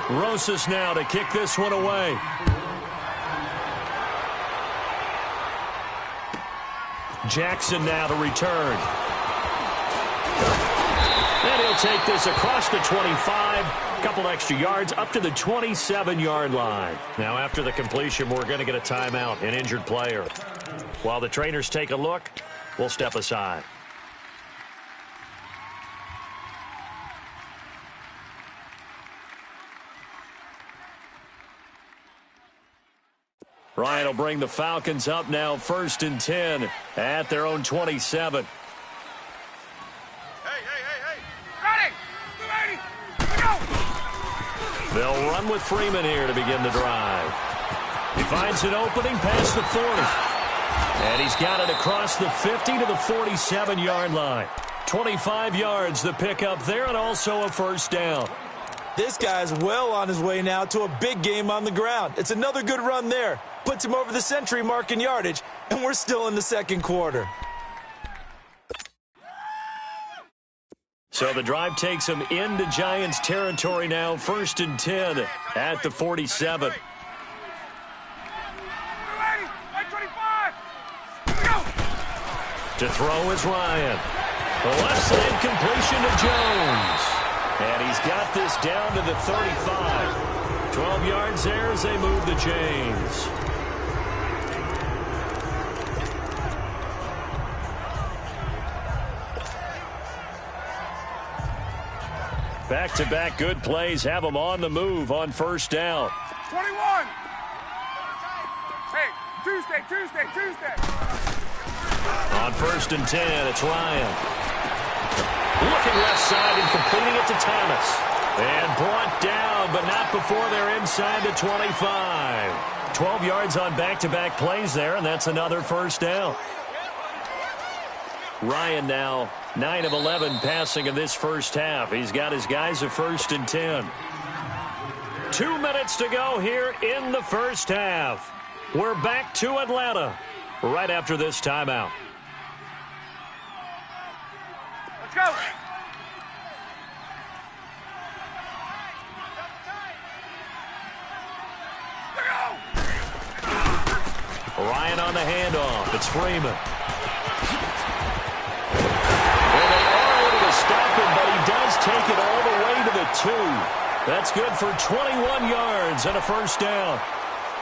Rosas now to kick this one away. Jackson now to return. And he'll take this across the 25. Couple extra yards up to the 27-yard line. Now after the completion, we're going to get a timeout, an injured player. While the trainers take a look, we'll step aside. Ryan will bring the Falcons up now 1st and 10 at their own 27. They'll run with Freeman here to begin the drive. He finds an opening past the 40. And he's got it across the 50 to the 47-yard line. 25 yards the pickup there, and also a first down. This guy's well on his way now to a big game on the ground. It's another good run there. Puts him over the century mark in yardage, and we're still in the second quarter. So the drive takes him into Giants territory now, 1st and 10 at the 47. To throw is Ryan. The left side completion to Jones. And he's got this down to the 35. 12 yards there as they move the chains. Back-to-back good plays have them on the move on first down. 21. Hey, Tuesday. On 1st and 10, it's Ryan. Looking left side and completing it to Thomas. And brought down, but not before they're inside the 25. 12 yards on back-to-back plays there, and that's another first down. Ryan now 9 of 11 passing in this first half. He's got his guys at 1st and 10. 2 minutes to go here in the first half. We're back to Atlanta right after this timeout. Let's go. Ryan on the handoff. It's Freeman. Well, they are able to stop him, but he does take it all the way to the 2. That's good for 21 yards and a first down.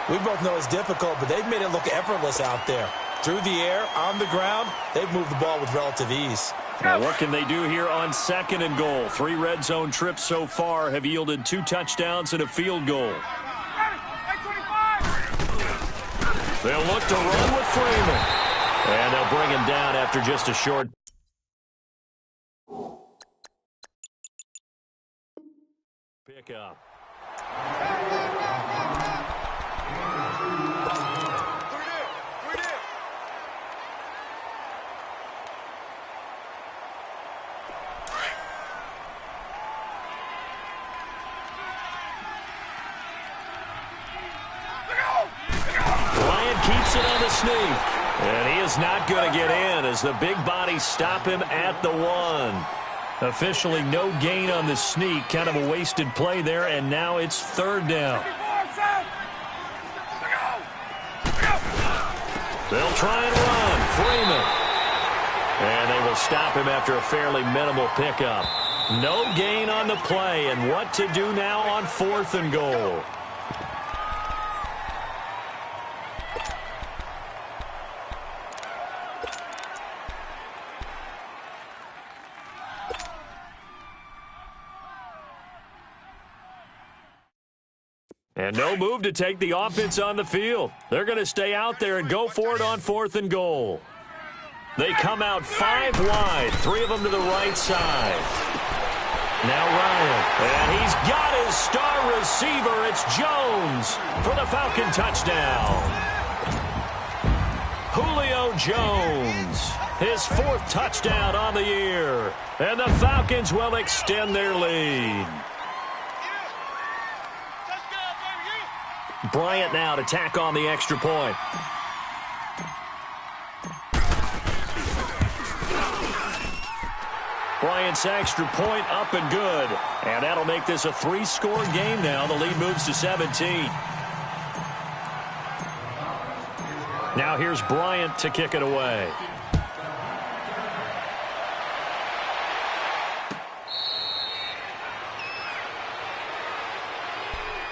We both know it's difficult, but they've made it look effortless out there. Through the air, on the ground, they've moved the ball with relative ease. Now, what can they do here on 2nd and goal? 3 red zone trips so far have yielded 2 touchdowns and a field goal. They'll look to run with Freeman. And they'll bring him down after just a short pickup. Keeps it on the sneak. And he is not going to get in as the big bodies stop him at the 1. Officially no gain on the sneak. Kind of a wasted play there, and now it's 3rd down. They'll try and run. Freeman. And they will stop him after a fairly minimal pickup. No gain on the play, and what to do now on 4th and goal. And no move to take the offense on the field. They're going to stay out there and go for it on 4th and goal. They come out 5 wide, 3 of them to the right side. Now Ryan, and he's got his star receiver. It's Jones for the Falcon touchdown. Julio Jones, his 4th touchdown on the year. And the Falcons will extend their lead. Bryant now to tack on the extra point. Bryant's extra point up and good. And that'll make this a 3-score game now. The lead moves to 17. Now here's Bryant to kick it away.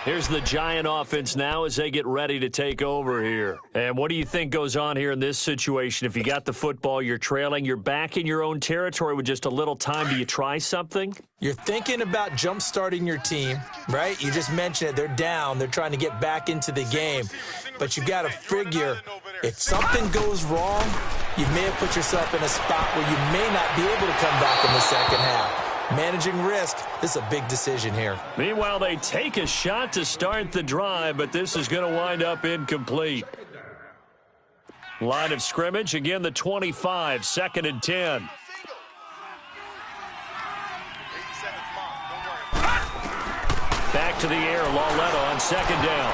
Here's the Giant offense now as they get ready to take over here. And what do you think goes on here in this situation? If you got the football, you're trailing, you're back in your own territory with just a little time. Do you try something? You're thinking about jump-starting your team, right? You just mentioned it. They're down. They're trying to get back into the game. But you got to figure if something goes wrong, you may have put yourself in a spot where you may not be able to come back in the second half. Managing risk, this is a big decision here. Meanwhile, they take a shot to start the drive, but this is going to wind up incomplete. Line of scrimmage, again the 25, 2nd and 10. Back to the air, Lauletta on 2nd down.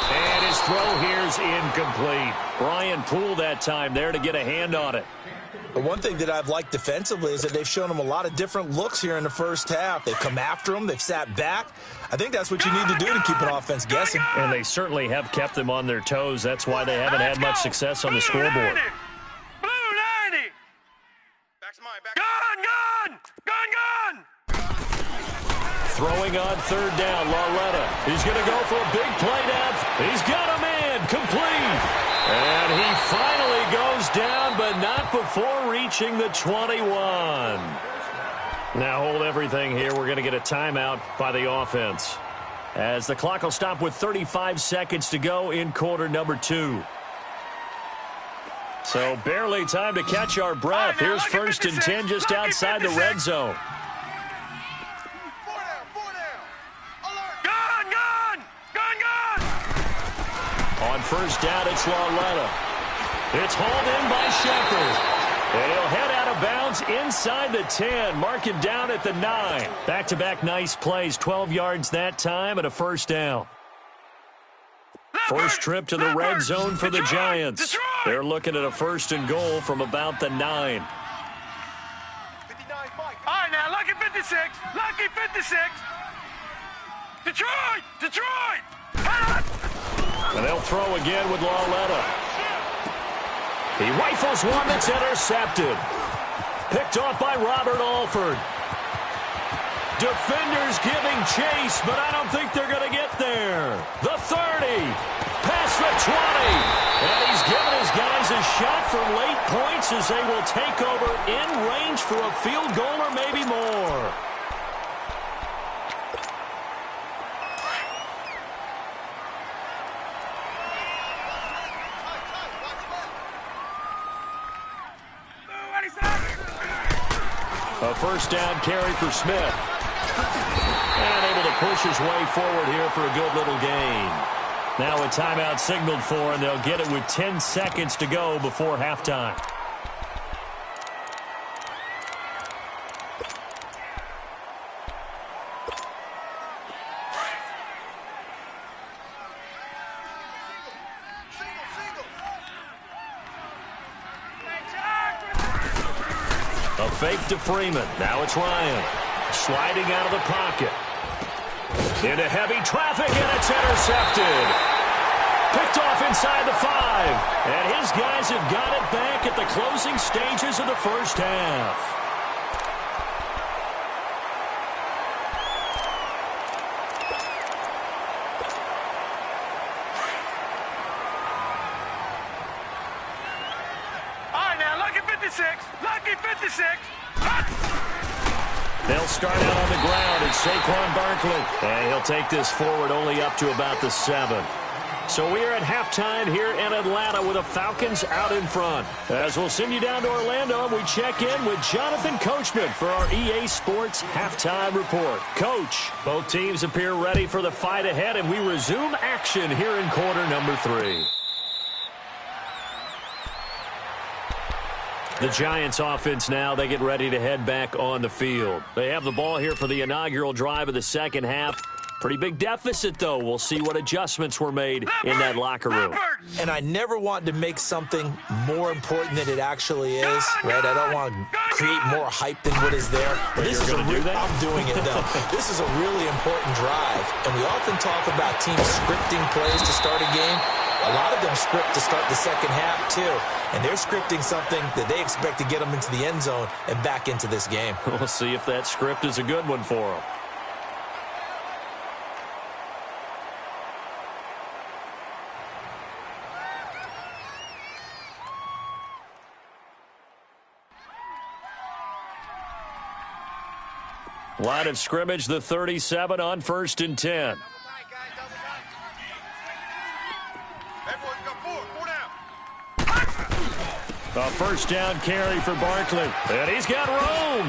And his throw here's incomplete. Bryant pulled that time there to get a hand on it. The one thing that I've liked defensively is that they've shown them a lot of different looks here in the first half. They've come after them. They've sat back. I think that's what you need to do to keep an offense guessing. And they certainly have kept them on their toes. That's why they haven't had much success on the scoreboard. Blue 90. Back's mine. Gun! Throwing on 3rd down, Lauletta. He's going to go for a big play down. He's got a man, complete. And he finally goes down, but not before reaching the 21. Now hold everything here. We're going to get a timeout by the offense, as the clock will stop with 35 seconds to go in quarter number 2. So barely time to catch our breath. Here's 1st and 10 just outside the red zone. On 1st down, it's Lauletta. It's hauled in by Shepard. And he'll head out of bounds inside the 10, marking down at the 9. Back-to-back nice plays, 12 yards that time and a 1st down. First trip to the red zone for the Giants. They're looking at a 1st and goal from about the 9. All right, now, lucky 56. Lucky 56. Detroit! And they'll throw again with Lauletta. He rifles one that's intercepted. Picked off by Robert Alford. Defenders giving chase, but I don't think they're going to get there. The 30. Past the 20. And he's given his guys a shot for late points as they will take over in range for a field goal or maybe more. A 1st down carry for Smith. And able to push his way forward here for a good little gain. Now a timeout signaled for, and they'll get it with 10 seconds to go before halftime. A fake to Freeman. Now it's Ryan. Sliding out of the pocket. Into heavy traffic, and it's intercepted. Picked off inside the 5. And his guys have got it back at the closing stages of the first half. They'll start out on the ground. It's Saquon Barkley. And he'll take this forward only up to about the 7. So we are at halftime here in Atlanta with the Falcons out in front. As we'll send you down to Orlando, we check in with Jonathan Coachman for our EA Sports Halftime Report. Coach, both teams appear ready for the fight ahead, and we resume action here in quarter number 3. The Giants offense now, they get ready to head back on the field. They have the ball here for the inaugural drive of the second half. Pretty big deficit, though. We'll see what adjustments were made in that locker room. And I never want to make something more important than it actually is, right? I don't want to create more hype than what is there. But this is I'm doing it, though. This is a really important drive. And we often talk about teams scripting plays to start a game. A lot of them script to start the second half, too. And they're scripting something that they expect to get them into the end zone and back into this game. We'll see if that script is a good one for them. Line of scrimmage, the 37 on 1st and 10. A first down carry for Barkley. And he's got room.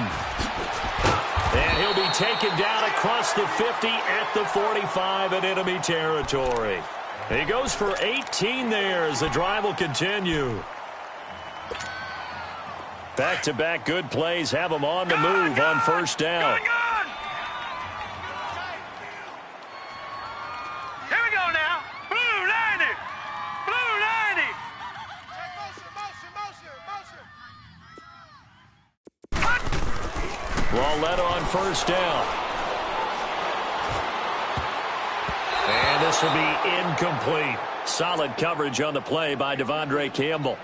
And he'll be taken down across the 50 at the 45 in enemy territory. He goes for 18 there as the drive will continue. Back-to-back good plays have him on the move on first down. Here we go now. Blue 90. Blue 90. Lauletta on first down. And this will be incomplete. Solid coverage on the play by Devondre Campbell.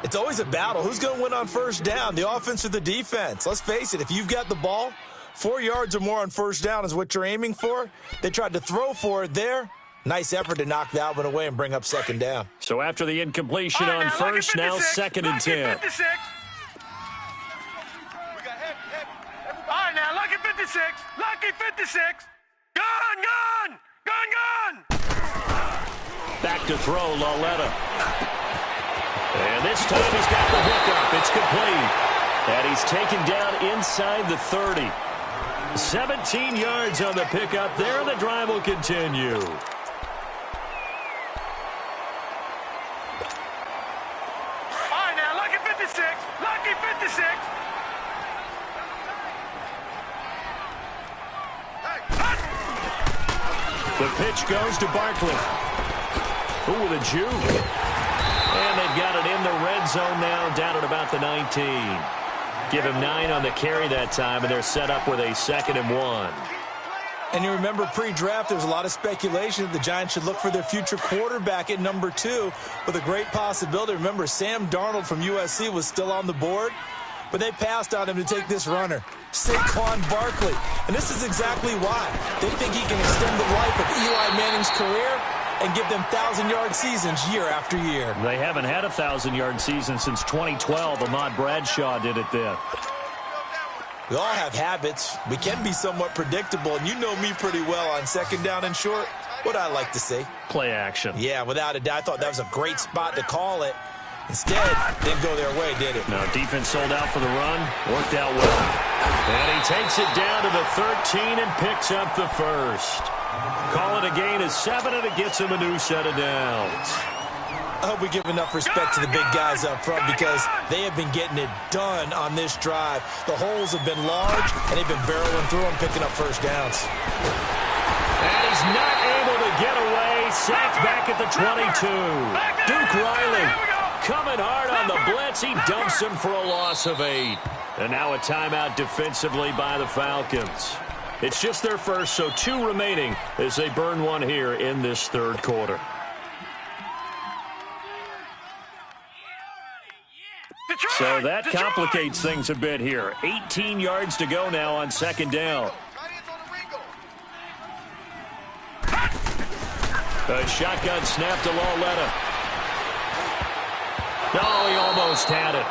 It's always a battle. Who's going to win on first down, the offense or the defense? Let's face it, if you've got the ball, 4 yards or more on first down is what you're aiming for. They tried to throw for it there. Nice effort to knock that one away and bring up second down. So after the incompletion on first, now 2nd and 10. All right, now, lucky 56. Lucky 56. Gun, gun. Gun, gun. Back to throw, Lauletta. And this time he's got the hookup. It's complete. And he's taken down inside the 30. 17 yards on the pickup there. The drive will continue. All right, now, lucky 56. Lucky 56. The pitch goes to Barkley. Ooh, with a juke. And they've got it in the red zone now, down at about the 19. Give him 9 on the carry that time, and they're set up with a 2nd and 1. And you remember pre-draft, there was a lot of speculation that the Giants should look for their future quarterback at number 2 with a great possibility. Remember, Sam Darnold from USC was still on the board, but they passed on him to take this runner, Saquon Barkley. And this is exactly why. They think he can extend the life of Eli Manning's career and give them 1,000-yard seasons year after year. They haven't had a 1,000-yard season since 2012. Ahmad Bradshaw did it then. We all have habits. We can be somewhat predictable, and you know me pretty well on second down and short. What I like to say. Play action. Yeah, without a doubt. I thought that was a great spot to call it. Instead, didn't go their way, did it? No, defense sold out for the run. Worked out well. And he takes it down to the 13 and picks up the first. Call it a gain of 7, and it gets him a new set of downs. I hope we give enough respect to the big guys up front because they have been getting it done on this drive. The holes have been large, and they've been barreling through them, picking up first downs. And he's not able to get away. Sacked back at the 22. Duke Riley coming hard on the blitz. He dumps him for a loss of 8. And now a timeout defensively by the Falcons. It's just their first, so 2 remaining as they burn one here in this third quarter. So that complicates things a bit here. 18 yards to go now on second down. A shotgun snap to Lauletta. Oh, he almost had it.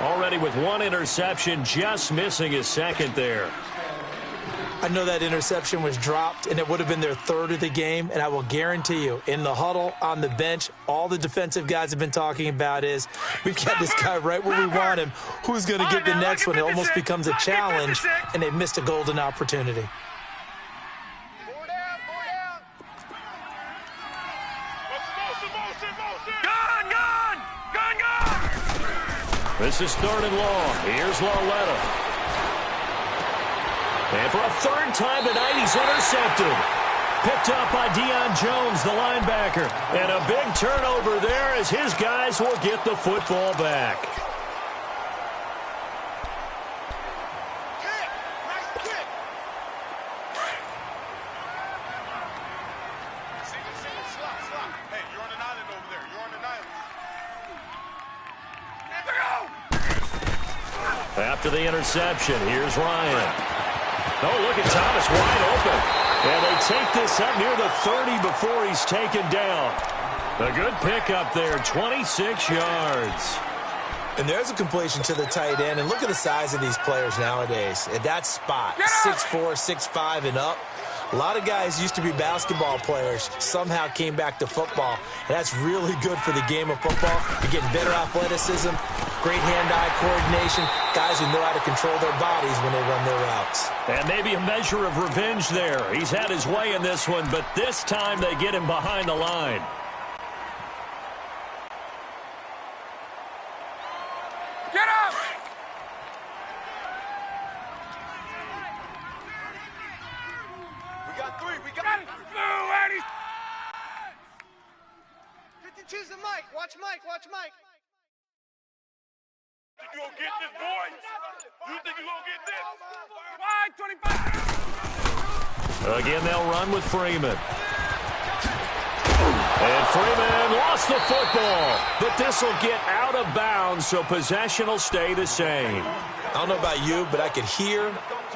Already with 1 interception, just missing his 2nd there. I know that interception was dropped, and it would have been their 3rd of the game, and I will guarantee you, in the huddle, on the bench, all the defensive guys have been talking about is, we've got this guy right where we want him. Who's going to get the next one? It almost becomes a challenge, and they've missed a golden opportunity. This is 3rd and long. Here's Lauletta. And for a third time tonight, he's intercepted. Picked up by Deion Jones, the linebacker. And a big turnover there as his guys will get the football back. After the interception, here's Ryan. Oh, look at Thomas wide open. And they take this up near the 30 before he's taken down. A good pickup there, 26 yards. And there's a completion to the tight end. And look at the size of these players nowadays. At that spot, 6'4", 6'5", and up. A lot of guys used to be basketball players, somehow came back to football. And that's really good for the game of football. You're getting better athleticism, great hand-eye coordination, guys who know how to control their bodies when they run their routes. And maybe a measure of revenge there. He's had his way in this one, but this time they get him behind the line. Get up! We got it! 52's the mic. Watch Mike. You gonna get this, boy? You think you gonna get this? Wide 25. Again, they'll run with Freeman. And Freeman lost the football. But this will get out of bounds, so possession will stay the same. I don't know about you, but I could hear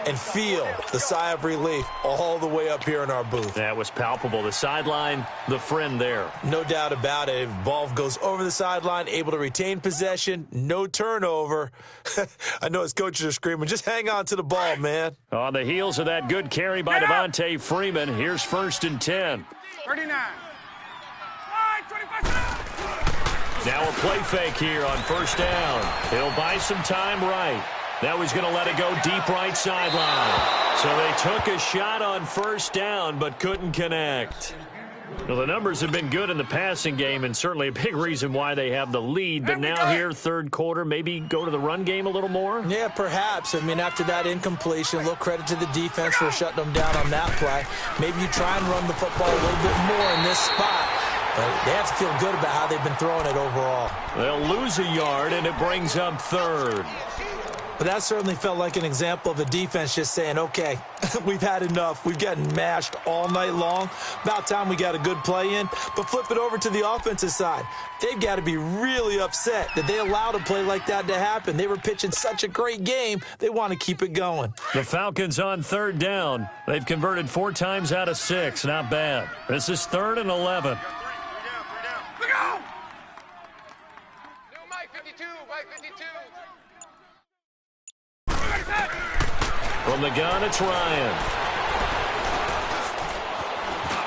and feel the sigh of relief all the way up here in our booth. That was palpable. The sideline, the friend there. No doubt about it. If ball goes over the sideline, able to retain possession, no turnover. I know his coaches are screaming, just hang on to the ball, man. On the heels of that good carry by Devontae Freeman, here's 1st and 10. 39. Wide 25. Now a play fake here on 1st down. He'll buy some time right. Now he's going to let it go deep right sideline. So they took a shot on 1st down but couldn't connect. Well, the numbers have been good in the passing game and certainly a big reason why they have the lead. But now here, 3rd quarter, maybe go to the run game a little more? Yeah, perhaps. I mean, after that incompletion, a little credit to the defense for shutting them down on that play. Maybe you try and run the football a little bit more in this spot. But they have to feel good about how they've been throwing it overall. They'll lose a yard, and it brings up 3rd. But that certainly felt like an example of a defense just saying, okay, we've had enough. We've gotten mashed all night long. About time we got a good play in. But flip it over to the offensive side. They've got to be really upset that they allowed a play like that to happen. They were pitching such a great game, they want to keep it going. The Falcons on 3rd down. They've converted 4 times out of 6. Not bad. This is 3rd and 11. Look out! New Mike 52, Mike 52. From the gun, it's Ryan.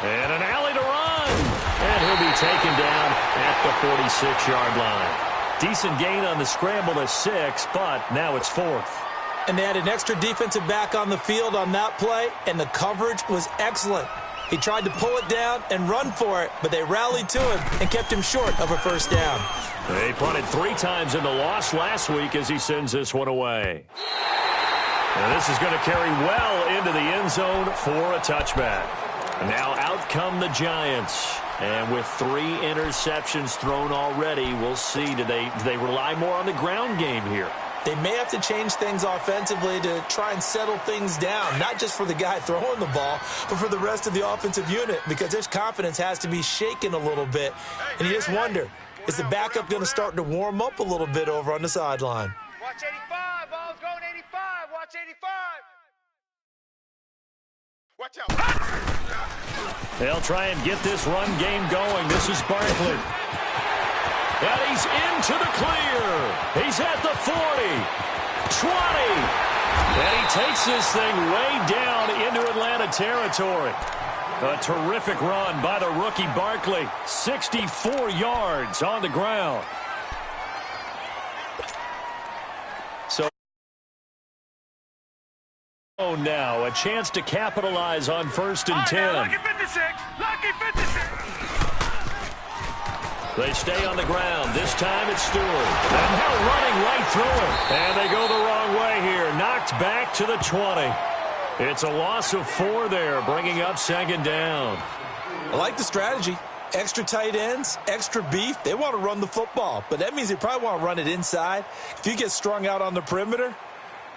And an alley to run. And he'll be taken down at the 46-yard line. Decent gain on the scramble to 6, but now it's 4th. And they had an extra defensive back on the field on that play, and the coverage was excellent. He tried to pull it down and run for it, but they rallied to him and kept him short of a 1st down. They punted 3 times in the loss last week as he sends this one away. And this is going to carry well into the end zone for a touchback. Now out come the Giants. And with 3 interceptions thrown already, we'll see. Do they rely more on the ground game here? They may have to change things offensively to try and settle things down, not just for the guy throwing the ball, but for the rest of the offensive unit, because their confidence has to be shaken a little bit. And you just wonder, is the backup going to start to warm up a little bit over on the sideline? Watch 85. Ball's going 85. Watch 85. Watch out. They'll try and get this run game going. This is Barkley. And he's into the clear. He's at the 40, 20. And he takes this thing way down into Atlanta territory. A terrific run by the rookie Barkley. 64 yards on the ground. So now a chance to capitalize on 1st and 10. Lucky 56. Lucky 56. They stay on the ground. This time it's Stewart. And now running right through it. And they go the wrong way here. Knocked back to the 20. It's a loss of 4 there, bringing up second down. I like the strategy. Extra tight ends, extra beef. They want to run the football, but that means they probably want to run it inside. If you get strung out on the perimeter,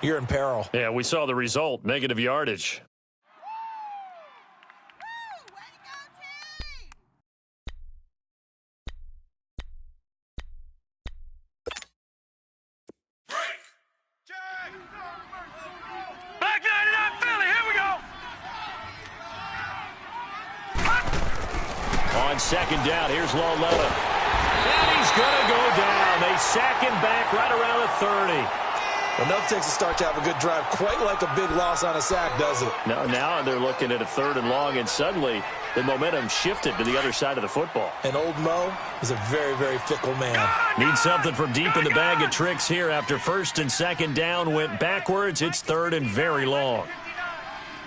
you're in peril. Yeah, we saw the result, negative yardage. Back 99 Philly, here we go. On second down, here's Loletta. And he's going to go down. They sack him back right around the 30. Enough takes a start to have a good drive. Quite like a big loss on a sack, does it? Now they're looking at a 3rd and long, and suddenly the momentum shifted to the other side of the football. And old Mo is a very, very fickle man. Need something from deep in the bag of tricks here after 1st and 2nd down went backwards. It's 3rd and very long.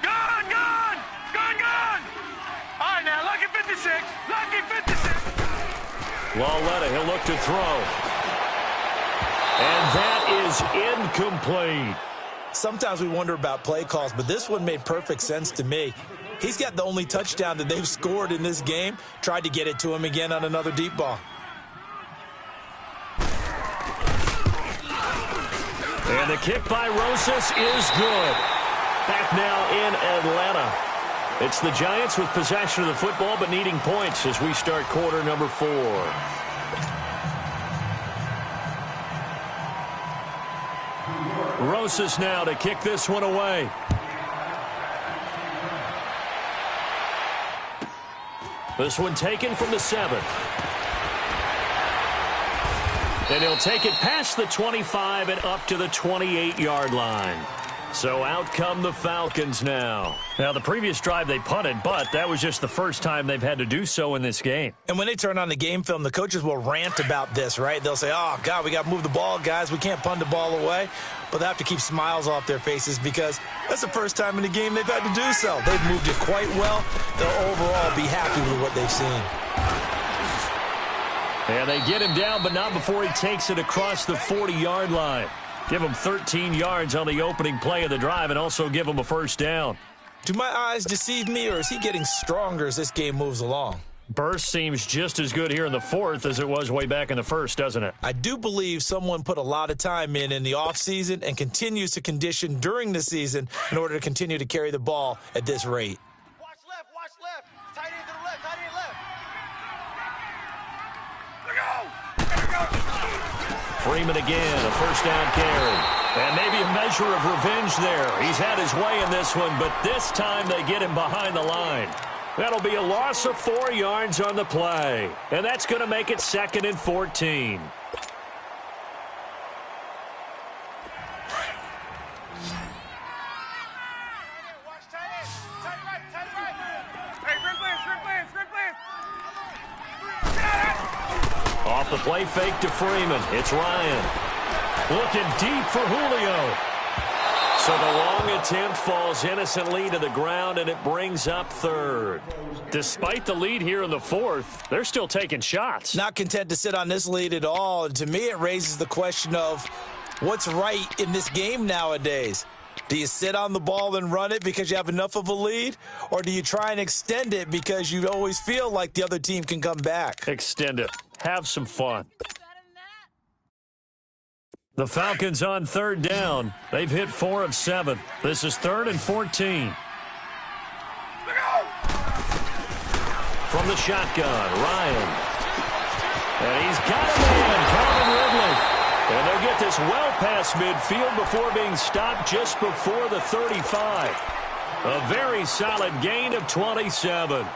Gone, gone, gone, gone. All right, now, lucky 56, lucky 56. Loletta, he'll look to throw. And that is incomplete. Sometimes we wonder about play calls, but this one made perfect sense to me. He's got the only touchdown that they've scored in this game. Tried to get it to him again on another deep ball. And the kick by Rosas is good. Back now in Atlanta. It's the Giants with possession of the football but needing points as we start quarter number 4. Rosas now to kick this one away. This one taken from the 7th. And he'll take it past the 25 and up to the 28-yard line. So out come the Falcons now. Now, the previous drive they punted, but that was just the first time they've had to do so in this game. And when they turn on the game film, the coaches will rant about this, right? They'll say, oh, God, we got to move the ball, guys. We can't punt the ball away. But they have to keep smiles off their faces because that's the first time in the game they've had to do so. They've moved it quite well. They'll overall be happy with what they've seen. And they get him down, but not before he takes it across the 40-yard line. Give him 13 yards on the opening play of the drive and also give him a first down. Do my eyes deceive me, or is he getting stronger as this game moves along? Burst seems just as good here in the 4th as it was way back in the 1st, doesn't it? I do believe someone put a lot of time in the offseason and continues to condition during the season in order to continue to carry the ball at this rate. Watch left. Tight end to the left, tight end left. Freeman again, a first down carry. And maybe a measure of revenge there. He's had his way in this one, but this time they get him behind the line. That'll be a loss of 4 yards on the play. And that's going to make it 2nd and 14. Watch tight end. Tight right. Hey, sprint play. Off the play fake to Freeman. It's Ryan. Looking deep for Julio. So the long attempt falls innocently to the ground, and it brings up 3rd. Despite the lead here in the 4th, they're still taking shots. Not content to sit on this lead at all. And to me, it raises the question of what's right in this game nowadays. Do you sit on the ball and run it because you have enough of a lead? Or do you try and extend it because you always feel like the other team can come back? Extend it. Have some fun. The Falcons on 3rd down. They've hit 4 of 7. This is 3rd and 14. From the shotgun, Ryan. And he's got a man, Calvin Ridley. And they'll get this well past midfield before being stopped just before the 35. A very solid gain of 27. Hey,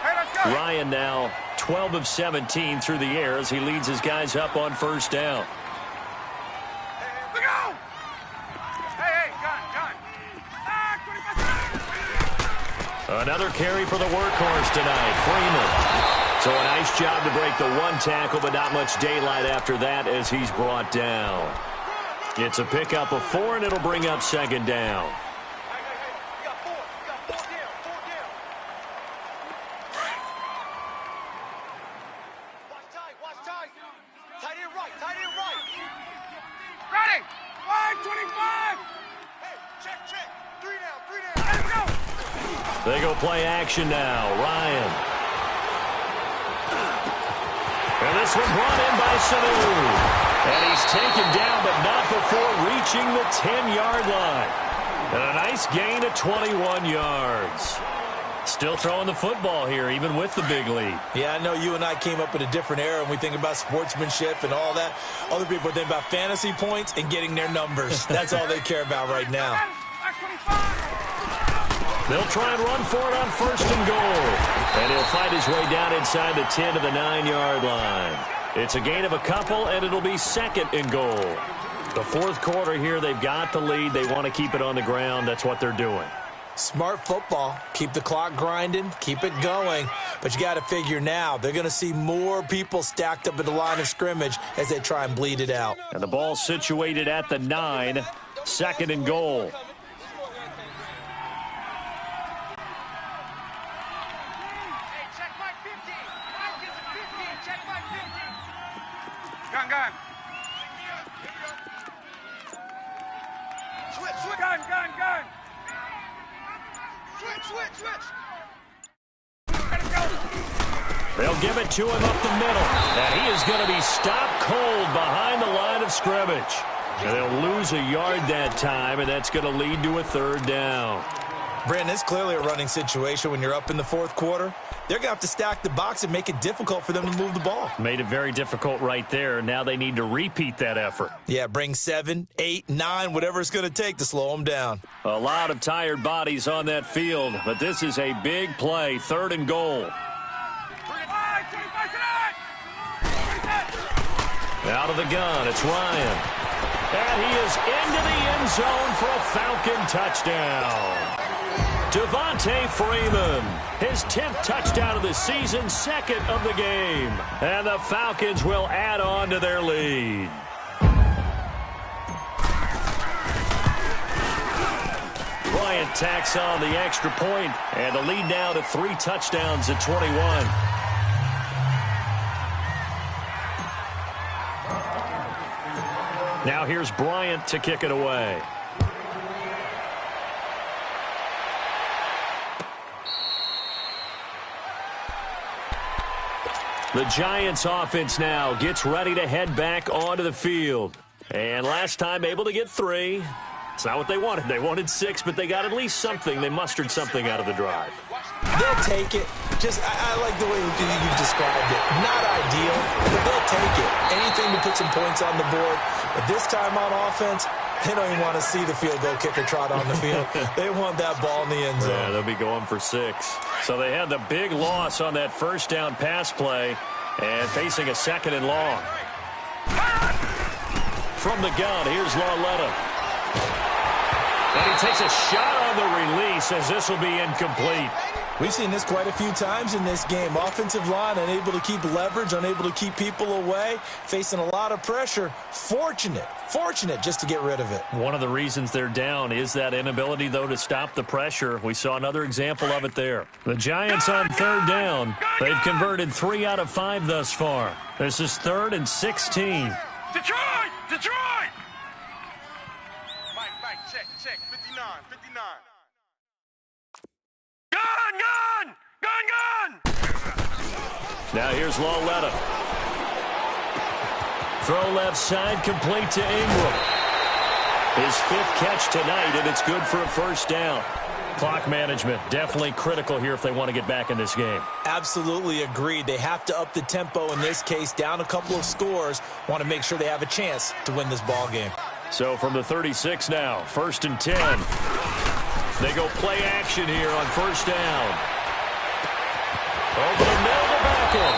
let's go. Ryan now 12 of 17 through the air as he leads his guys up on 1st down. Look out! Hey, gun. 25. Another carry for the workhorse tonight, Freeman. So a nice job to break the 1 tackle, but not much daylight after that as he's brought down. It's a pickup of 4, and it'll bring up 2nd down. Hey, you got 4. You got 4 down. Watch tight. Tight end right. Ready. 525. Hey, check. They go play action now. Ryan. And this one brought in by Sanu. And he's taken down, but not before reaching the 10-yard line. And a nice gain of 21 yards. Still throwing the football here, even with the big lead. Yeah, I know you and I came up in a different era, and we think about sportsmanship and all that. Other people think about fantasy points and getting their numbers. That's all they care about right now. They'll try and run for it on 1st and goal. And he'll fight his way down inside the 10 to the 9-yard line. It's a gain of a couple, and it'll be 2nd and goal. The 4th quarter here, they've got the lead. They want to keep it on the ground. That's what they're doing. Smart football. Keep the clock grinding. Keep it going. But you got to figure now, they're going to see more people stacked up at the line of scrimmage as they try and bleed it out. And the ball situated at the 9. 2nd and goal. Gun. Switch. Gun. Switch. They'll give it to him up the middle. And he is going to be stopped cold behind the line of scrimmage. And they'll lose a yard that time, and that's going to lead to a 3rd down. Brandon, it's clearly a running situation when you're up in the 4th quarter. They're going to have to stack the box and make it difficult for them to move the ball. Made it very difficult right there. Now they need to repeat that effort. Yeah, bring 7, 8, 9, whatever it's going to take to slow them down. A lot of tired bodies on that field, but this is a big play. 3rd and goal. Out of the gun, it's Ryan. And he is into the end zone for a Falcon touchdown. Devontae Freeman, his 10th touchdown of the season, 2nd of the game. And the Falcons will add on to their lead. Bryant tacks on the extra point, and the lead now to 3 touchdowns at 21. Now here's Bryant to kick it away. The Giants offense now gets ready to head back onto the field. And last time able to get 3. It's not what they wanted. They wanted 6, but they got at least something. They mustered something out of the drive. They'll take it. I like the way you described it. Not ideal, but they'll take it. Anything to put some points on the board. But this time on offense, they don't even want to see the field goal kicker trot on the field. They want that ball in the end zone. Yeah, they'll be going for 6. So they had the big loss on that 1st down pass play and facing a 2nd and long. From the gun, here's Lauletta. And he takes a shot on the release as this will be incomplete. We've seen this quite a few times in this game. Offensive line unable to keep leverage, unable to keep people away, facing a lot of pressure. Fortunate just to get rid of it. One of the reasons they're down is that inability, though, to stop the pressure. We saw another example of it there. The Giants on 3rd down. They've converted 3 out of 5 thus far. This is 3rd and 16. Detroit! Mike, check. 59. Gun! Now here's Lauletta. Throw left side, complete to Ingram. His 5th catch tonight, and it's good for a 1st down. Clock management definitely critical here if they want to get back in this game. Absolutely agreed. They have to up the tempo in this case, down a couple of scores. Want to make sure they have a chance to win this ball game. So from the 36 now, 1st and 10. They go play action here on 1st down. Over the middle to Beckham.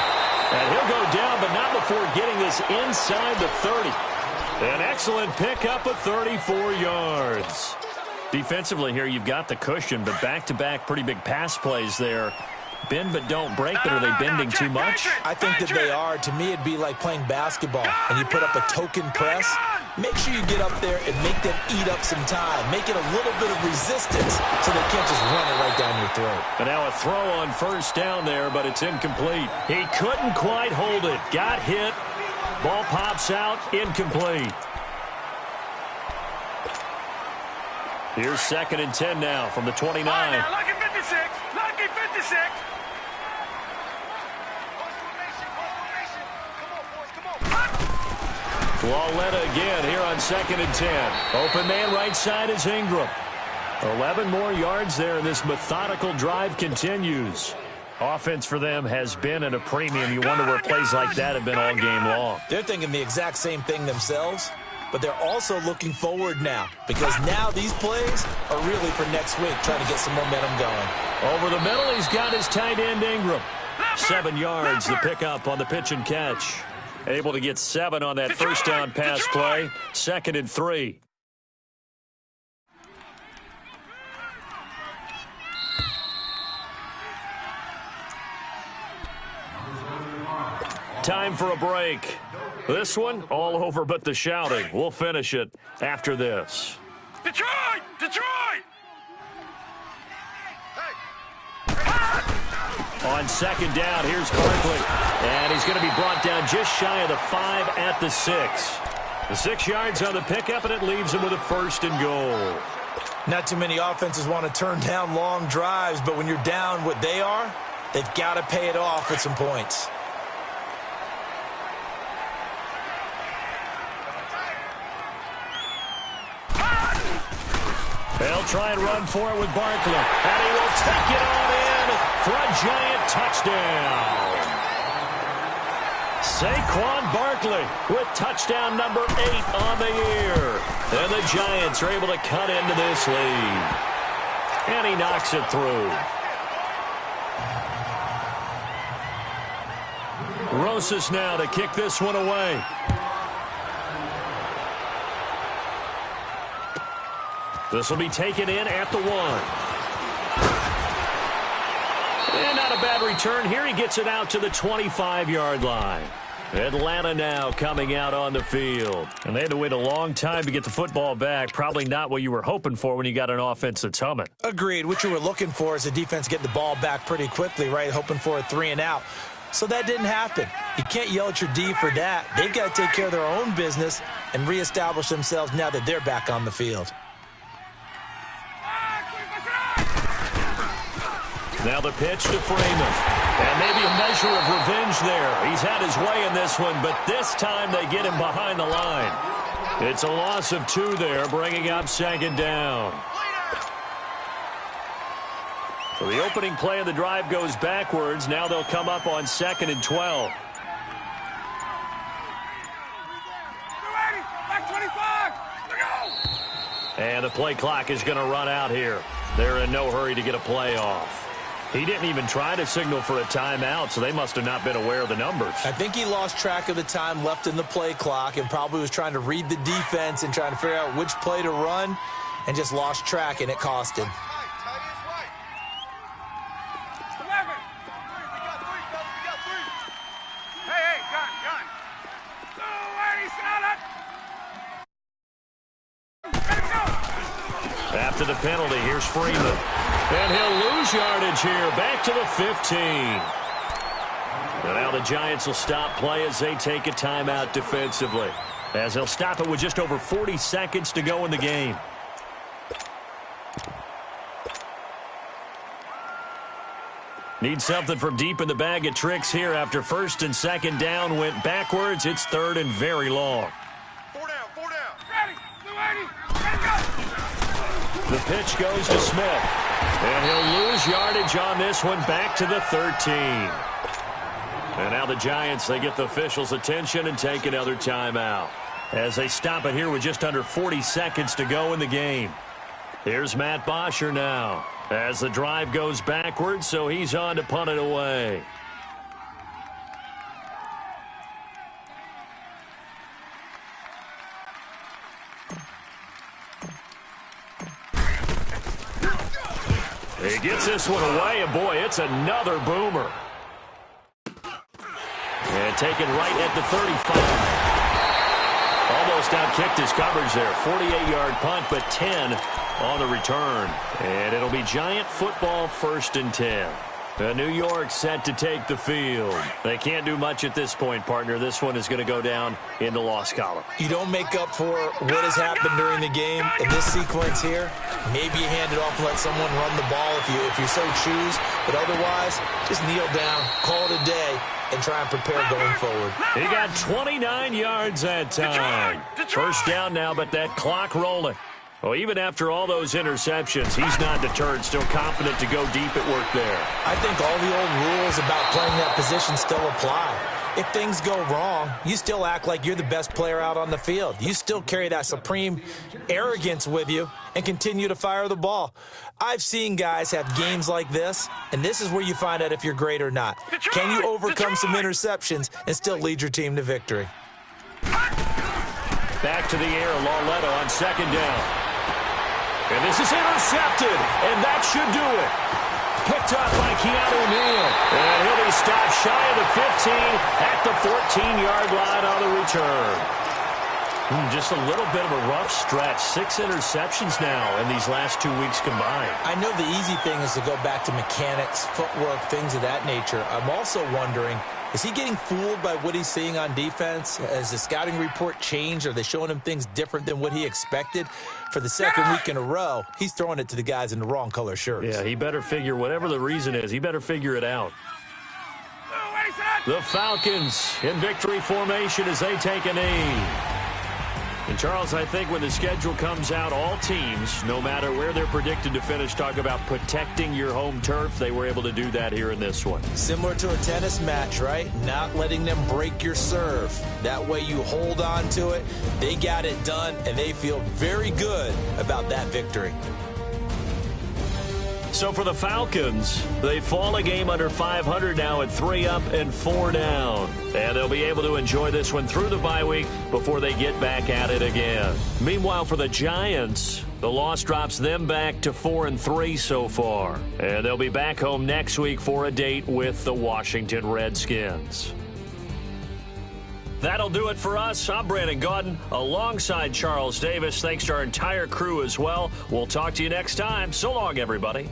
And he'll go down, but not before getting this inside the 30. An excellent pickup of 34 yards. Defensively here, you've got the cushion, but back-to-back pretty big pass plays there. Bend but don't break, but are they bending too much? I think that they are. To me, it'd be like playing basketball, and you put up a token press. Make sure you get up there and make them eat up some time. Make it a little bit of resistance so they can't just run it right down your throat. And now a throw on 1st down there, but it's incomplete. He couldn't quite hold it. Got hit. Ball pops out. Incomplete. Here's 2nd and 10 now from the 29. Now, look at 56. Lauletta again here on 2nd and 10. Open man right side is Ingram. 11 more yards there, and this methodical drive continues. Offense for them has been at a premium. You wonder where plays like that have been all game long. They're thinking the exact same thing themselves, but they're also looking forward now because now these plays are really for next week, trying to get some momentum going. Over the middle, he's got his tight end, Ingram. 7 yards, the pickup on the pitch and catch. Able to get 7 on that first down pass play. 2nd and 3. Time for a break. This one, all over but the shouting. We'll finish it after this. Detroit! Detroit! On 2nd down, here's Barkley. And he's going to be brought down just shy of the 5 at the 6. The 6 yards on the pickup, and it leaves him with a 1st and goal. Not too many offenses want to turn down long drives, but when you're down what they are, they've got to pay it off with some points. They'll try and run for it with Barkley. And he will take it on in for a giant touchdown. Saquon Barkley with touchdown number 8 on the year. And the Giants are able to cut into this lead. And he knocks it through. Rosas now to kick this one away. This will be taken in at the 1. And not a bad return here. He gets it out to the 25-yard line. Atlanta now coming out on the field. And they had to wait a long time to get the football back. Probably not what you were hoping for when you got an offense that's humming. Agreed. What you were looking for is the defense getting the ball back pretty quickly, right? Hoping for a 3 and out. So that didn't happen. You can't yell at your D for that. They've got to take care of their own business and reestablish themselves now that they're back on the field. Now the pitch to Freeman. And maybe a measure of revenge there. He's had his way in this one, but this time they get him behind the line. It's a loss of 2 there, bringing up 2nd down. So the opening play of the drive goes backwards. Now they'll come up on 2nd and 12. And the play clock is going to run out here. They're in no hurry to get a play off. He didn't even try to signal for a timeout, so they must have not been aware of the numbers. I think he lost track of the time left in the play clock and probably was trying to read the defense and trying to figure out which play to run and just lost track, and it cost him. After the penalty, here's Freeman. And he'll lose yardage here, back to the 15. And now the Giants will stop play as they take a timeout defensively, as they'll stop it with just over 40 seconds to go in the game. Need something from deep in the bag of tricks here after 1st and 2nd down went backwards. It's 3rd and very long. 4 down, 4 down. Ready, 280, ready, go. The pitch goes to Smith. And he'll lose yardage on this one, back to the 13. And now the Giants, they get the officials' attention and take another timeout as they stop it here with just under 40 seconds to go in the game. Here's Matt Bosher now as the drive goes backwards, so he's on to punt it away. He gets this one away, and boy, it's another boomer. And taken right at the 35. Almost outkicked his coverage there. 48-yard punt, but 10 on the return. And it'll be Giant football, 1st and 10. New York set to take the field. They can't do much at this point, partner. This one is going to go down in the loss column. You don't make up for what has happened during the game in this sequence here. Maybe you hand it off and let someone run the ball if you so choose. But otherwise, just kneel down, call it a day, and try and prepare going forward. He got 29 yards that time. First down now, but that clock rolling. Well, even after all those interceptions, he's not deterred, still confident to go deep at work there. I think all the old rules about playing that position still apply. If things go wrong, you still act like you're the best player out on the field. You still carry that supreme arrogance with you and continue to fire the ball. I've seen guys have games like this, and this is where you find out if you're great or not. Can you overcome some interceptions and still lead your team to victory? Back to the air, Lauletto on second down. And this is intercepted, and that should do it. Picked up by Keanu Neal. And he'll be stopped shy of the 15 at the 14-yard line on the return. Just a little bit of a rough stretch. 6 interceptions now in these last 2 weeks combined. I know the easy thing is to go back to mechanics, footwork, things of that nature. I'm also wondering, is he getting fooled by what he's seeing on defense? Has the scouting report changed? Are they showing him things different than what he expected? For the second week in a row, he's throwing it to the guys in the wrong color shirts. Yeah, he better figure, whatever the reason is, he better figure it out. The Falcons in victory formation as they take a knee. And, Charles, I think when the schedule comes out, all teams, no matter where they're predicted to finish, talk about protecting your home turf. They were able to do that here in this one. Similar to a tennis match, right? Not letting them break your serve. That way you hold on to it. They got it done, and they feel very good about that victory. So for the Falcons, they fall a game under 500 now at 3 up and 4 down. And they'll be able to enjoy this one through the bye week before they get back at it again. Meanwhile, for the Giants, the loss drops them back to 4-3 so far. And they'll be back home next week for a date with the Washington Redskins. That'll do it for us. I'm Brandon Gaudin alongside Charles Davis. Thanks to our entire crew as well. We'll talk to you next time. So long, everybody.